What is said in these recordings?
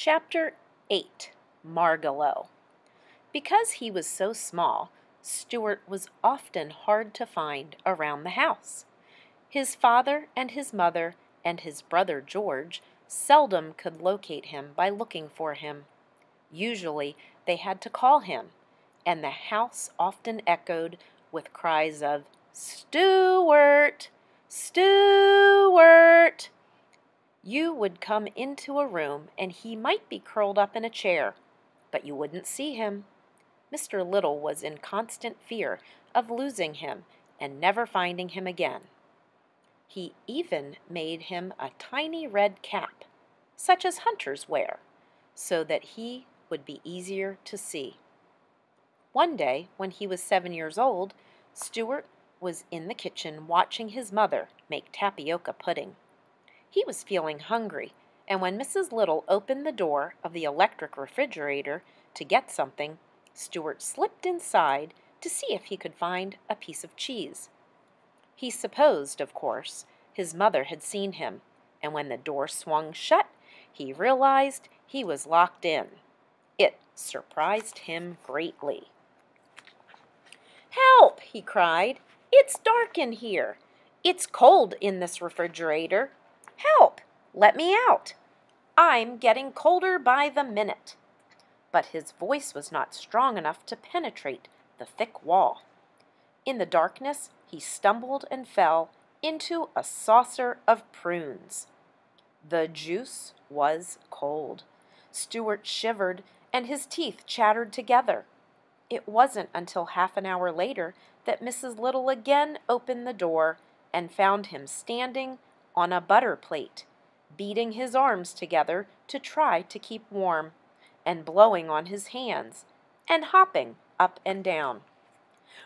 Chapter 8. Margalo. Because he was so small, Stuart was often hard to find around the house. His father and his mother and his brother George seldom could locate him by looking for him. Usually they had to call him, and the house often echoed with cries of, "Stuart! Stuart!" You would come into a room and he might be curled up in a chair, but you wouldn't see him. Mr. Little was in constant fear of losing him and never finding him again. He even made him a tiny red cap, such as hunters wear, so that he would be easier to see. One day, when he was 7 years old, Stuart was in the kitchen watching his mother make tapioca pudding. He was feeling hungry, and when Mrs. Little opened the door of the electric refrigerator to get something, Stuart slipped inside to see if he could find a piece of cheese. He supposed, of course, his mother had seen him, and when the door swung shut, he realized he was locked in. It surprised him greatly. "Help!" he cried. "It's dark in here. It's cold in this refrigerator. Help! Let me out. I'm getting colder by the minute." But his voice was not strong enough to penetrate the thick wall. In the darkness, he stumbled and fell into a saucer of prunes. The juice was cold. Stuart shivered, and his teeth chattered together. It wasn't until half an hour later that Mrs. Little again opened the door and found him standing on a butter plate, beating his arms together to try to keep warm, and blowing on his hands, and hopping up and down.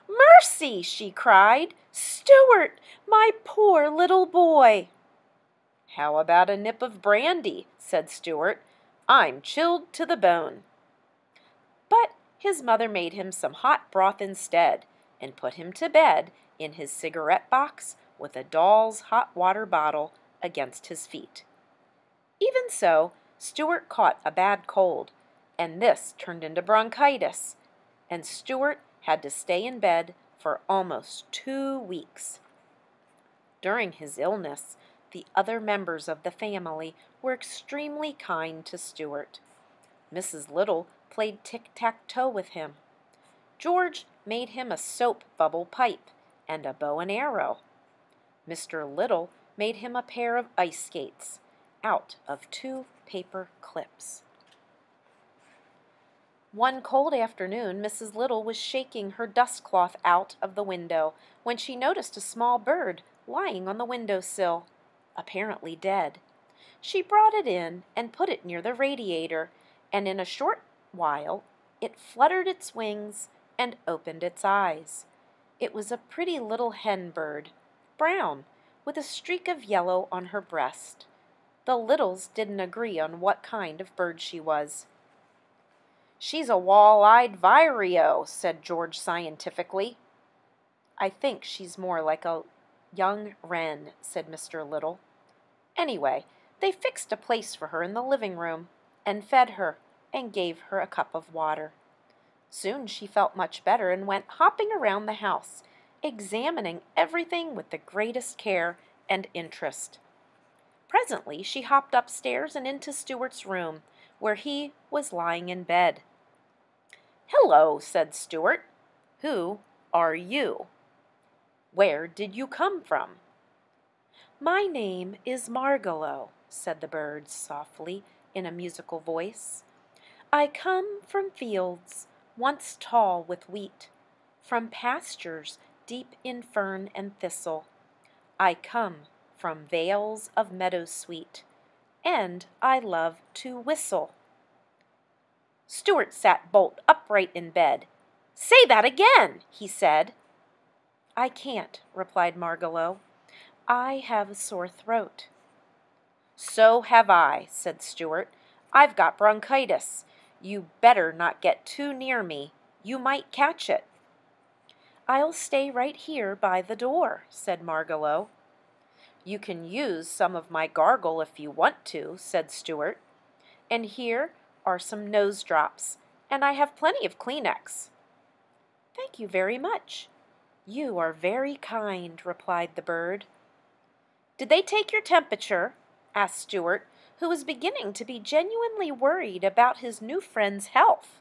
"Mercy!" she cried. "Stuart, my poor little boy!" "How about a nip of brandy?" said Stuart. "I'm chilled to the bone." But his mother made him some hot broth instead, and put him to bed in his cigarette box with a doll's hot water bottle against his feet. Even so, Stuart caught a bad cold, and this turned into bronchitis, and Stuart had to stay in bed for almost 2 weeks. During his illness, the other members of the family were extremely kind to Stuart. Mrs. Little played tic-tac-toe with him. George made him a soap bubble pipe and a bow and arrow. Mr. Little made him a pair of ice skates out of 2 paper clips. One cold afternoon, Mrs. Little was shaking her dust cloth out of the window when she noticed a small bird lying on the window-sill, apparently dead. She brought it in and put it near the radiator, and in a short while it fluttered its wings and opened its eyes. It was a pretty little hen bird, brown, with a streak of yellow on her breast. The Littles didn't agree on what kind of bird she was. "She's a wall-eyed vireo," said George scientifically. "I think she's more like a young wren," said Mr. Little. Anyway, they fixed a place for her in the living room, and fed her, and gave her a cup of water. Soon she felt much better and went hopping around the house, examining everything with the greatest care and interest. Presently she hopped upstairs and into Stuart's room, where he was lying in bed. "Hello," said Stuart. "Who are you? Where did you come from?" "My name is Margalo," said the bird softly in a musical voice. "I come from fields once tall with wheat, from pastures deep in fern and thistle. I come from vales of meadow sweet, and I love to whistle." Stuart sat bolt upright in bed. "Say that again," he said. "I can't," replied Margalo. "I have a sore throat." "So have I," said Stuart. "I've got bronchitis. You better not get too near me. You might catch it." "I'll stay right here by the door," said Margalo. "You can use some of my gargle if you want to," said Stuart. And here are some nose drops, and I have plenty of Kleenex." "Thank you very much. You are very kind," replied the bird. "Did they take your temperature?" asked Stuart, who was beginning to be genuinely worried about his new friend's health.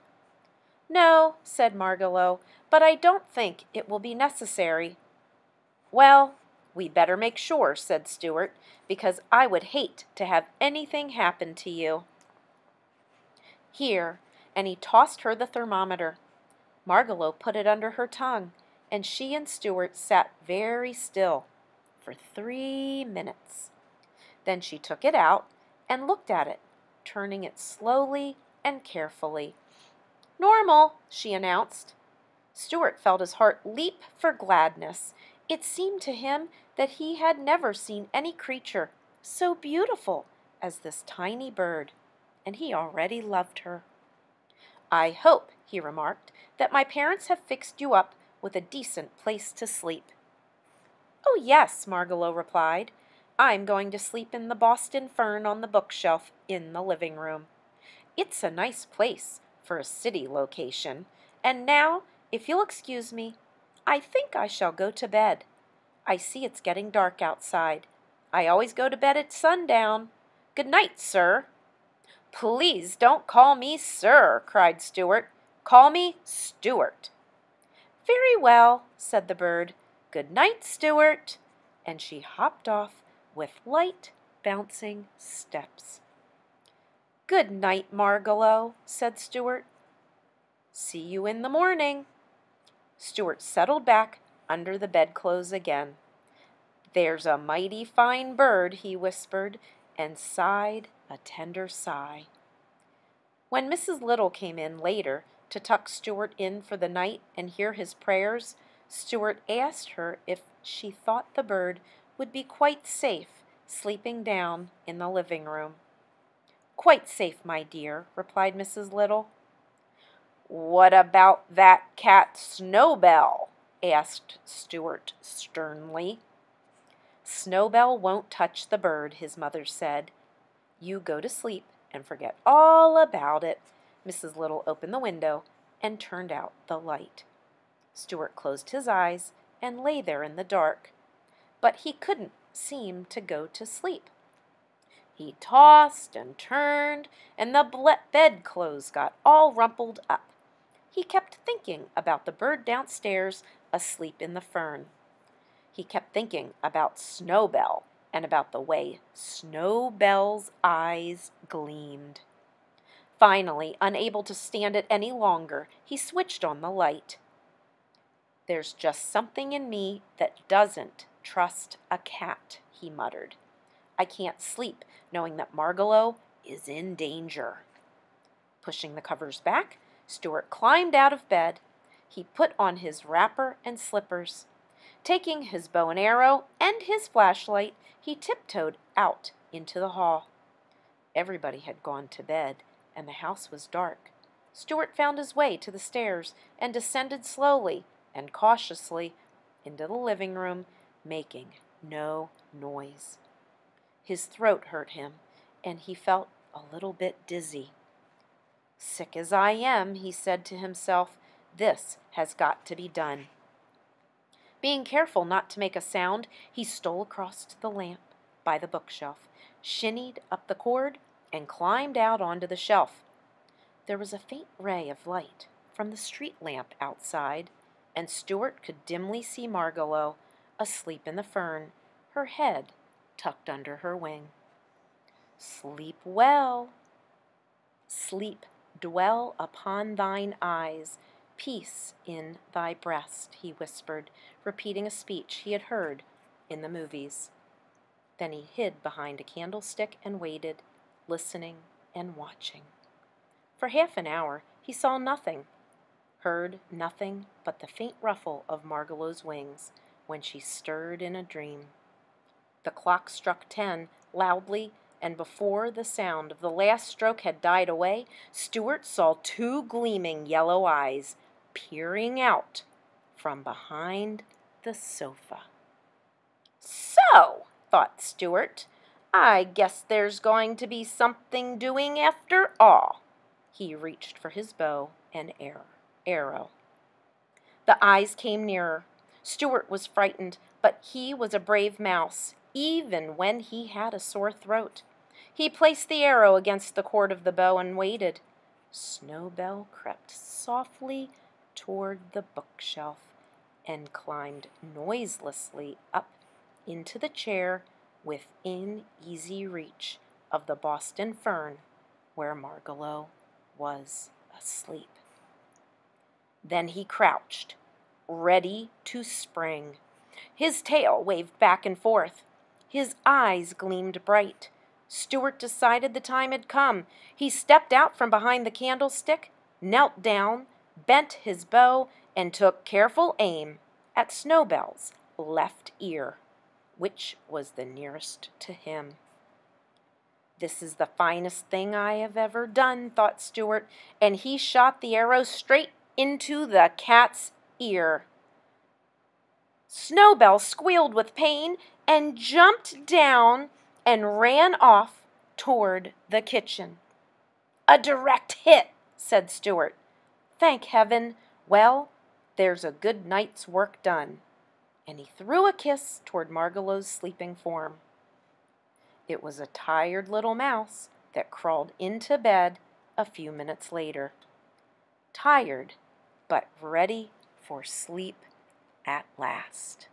"No," said Margalo, "but I don't think it will be necessary." "Well, we'd better make sure," said Stuart, "because I would hate to have anything happen to you. Here," and he tossed her the thermometer. Margalo put it under her tongue, and she and Stuart sat very still for 3 minutes. Then she took it out and looked at it, turning it slowly and carefully. "Normal," she announced. Stuart felt his heart leap for gladness. It seemed to him that he had never seen any creature so beautiful as this tiny bird, and he already loved her. "I hope," he remarked, "that my parents have fixed you up with a decent place to sleep." "Oh, yes," Margalo replied. "I'm going to sleep in the Boston fern on the bookshelf in the living room. It's a nice place for a city location. And now, if you'll excuse me, I think I shall go to bed. I see it's getting dark outside. I always go to bed at sundown. Good night, sir." "Please don't call me sir," cried Stuart. "Call me Stuart." "Very well," said the bird. "Good night, Stuart." And she hopped off with light, bouncing steps. "Good night, Margalo," said Stuart. "See you in the morning." Stuart settled back under the bedclothes again. "There's a mighty fine bird," he whispered, and sighed a tender sigh. When Mrs. Little came in later to tuck Stuart in for the night and hear his prayers, Stuart asked her if she thought the bird would be quite safe sleeping down in the living room. "Quite safe, my dear," replied Mrs. Little. "What about that cat Snowbell?" asked Stuart sternly. "Snowbell won't touch the bird," his mother said. "You go to sleep and forget all about it." Mrs. Little opened the window and turned out the light. Stuart closed his eyes and lay there in the dark, but he couldn't seem to go to sleep. He tossed and turned, and the bedclothes got all rumpled up. He kept thinking about the bird downstairs asleep in the fern. He kept thinking about Snowbell and about the way Snowbell's eyes gleamed. Finally, unable to stand it any longer, he switched on the light. "There's just something in me that doesn't trust a cat," he muttered. "I can't sleep knowing that Margalo is in danger." Pushing the covers back, Stuart climbed out of bed. He put on his wrapper and slippers. Taking his bow and arrow and his flashlight, he tiptoed out into the hall. Everybody had gone to bed, and the house was dark. Stuart found his way to the stairs and descended slowly and cautiously into the living room, making no noise. His throat hurt him, and he felt a little bit dizzy. "Sick as I am," he said to himself, "this has got to be done." Being careful not to make a sound, he stole across to the lamp by the bookshelf, shinnied up the cord, and climbed out onto the shelf. There was a faint ray of light from the street lamp outside, and Stuart could dimly see Margalo asleep in the fern, her head tucked under her wing. "Sleep well. Sleep dwell upon thine eyes, peace in thy breast," he whispered, repeating a speech he had heard in the movies. Then he hid behind a candlestick and waited, listening and watching. For half an hour he saw nothing, heard nothing but the faint ruffle of Margalo's wings when she stirred in a dream. The clock struck 10 loudly, and before the sound of the last stroke had died away, Stuart saw 2 gleaming yellow eyes peering out from behind the sofa. "So," thought Stuart, I guess there's going to be something doing after all. He reached for his bow and arrow. The eyes came nearer. Stuart was frightened, but he was a brave mouse, even when he had a sore throat. He placed the arrow against the cord of the bow and waited. Snowbell crept softly toward the bookshelf and climbed noiselessly up into the chair within easy reach of the Boston fern where Margalo was asleep. Then he crouched, ready to spring. His tail waved back and forth. His eyes gleamed bright. Stuart decided the time had come. He stepped out from behind the candlestick, knelt down, bent his bow, and took careful aim at Snowbell's left ear, which was the nearest to him. This is the finest thing I have ever done, thought Stuart, and he shot the arrow straight into the cat's ear. Snowbell squealed with pain and jumped down and ran off toward the kitchen. A direct hit, said Stuart. Thank heaven. Well, there's a good night's work done. And he threw a kiss toward Margalo's sleeping form. It was a tired little mouse that crawled into bed a few minutes later. Tired, but ready for sleep at last.